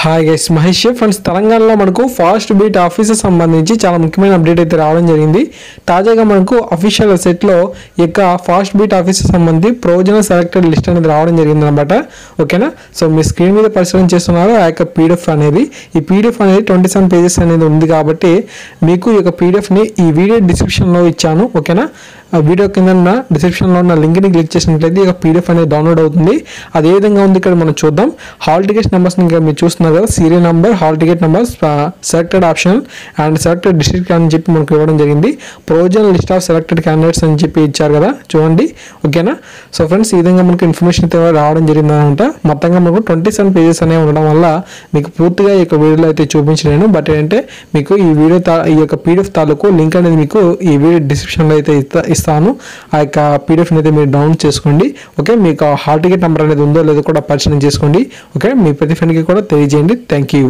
Hi guys, Mahesh friends. తెలంగాణలో మనకు fast beat office సంబంధించి చాలా ముఖ్యమైన అప్డేట్ అయితే రావడం జరిగింది. తాజాగా మనకు అఫీషియల్ వెబ్సైట్లో ఈ యొక్క ఫాస్ట్ బీట్ ఆఫీస్ సంబంధించి ప్రొవిజనల్ సెలెక్టెడ్ లిస్ట్ అనేది రావడం జరిగింది అనమాట. ఓకేనా. సో మీ స్క్రీన్ మీద పరిశీలన చేస్తున్నారు ఆ యొక్క పీడిఎఫ్ అనేది. ఈ పీడిఎఫ్ అనేది 27 పేజెస్ అనేది ఉంది కాబట్టి మీకు ఈ యొక్క పీడిఎఫ్ని ఈ వీడియో డిస్క్రిప్షన్లో ఇచ్చాను. ఓకేనా. వీడియో కింద ఉన్న డిస్క్రిప్షన్లో ఉన్న లింక్ని క్లిక్ చేసినట్లయితే ఇక పీడిఎఫ్ అనేది డౌన్లోడ్ అవుతుంది. అది ఏ విధంగా ఉంది ఇక్కడ మనం చూద్దాం. హాల్ టికెట్ నెంబర్స్ని ఇక్కడ మీరు చూస్తున్నారు కదా, serial number, hall ticket numbers, selected option and selected district అని చెప్పి మనకు ఇవ్వడం జరిగింది. Provisional list of selected candidates అని చెప్పి ఇచ్చారు కదా, చూడండి. ఓకేనా. సో ఫ్రెండ్స్, ఈ విధంగా మనకు ఇన్ఫర్మేషన్ అయితే రావడం జరిగింది అనమాట. మొత్తంగా మనకు 27 పేజెస్ అనేవి ఉండడం వల్ల మీకు పూర్తిగా ఈ యొక్క వీడియోలో అయితే చూపించలేను. బట్ ఏంటంటే మీకు ఈ వీడియో ఈ యొక్క పీడిఎఫ్ తాలూకు లింక్ అనేది మీకు ఈ వీడియో డిస్క్రిప్షన్లో అయితే ఇస్తాను. ఆ యొక్క పీడిఎఫ్ అయితే మీరు డౌన్లోడ్ చేసుకోండి. ఓకే. మీకు హాల్ టికెట్ నెంబర్ అనేది ఉందో లేదో కూడా పరిశీలన చేసుకోండి. ఓకే. మీ ప్రతి ఫ్రెండ్కి కూడా తెలియజేయండి. Thank you.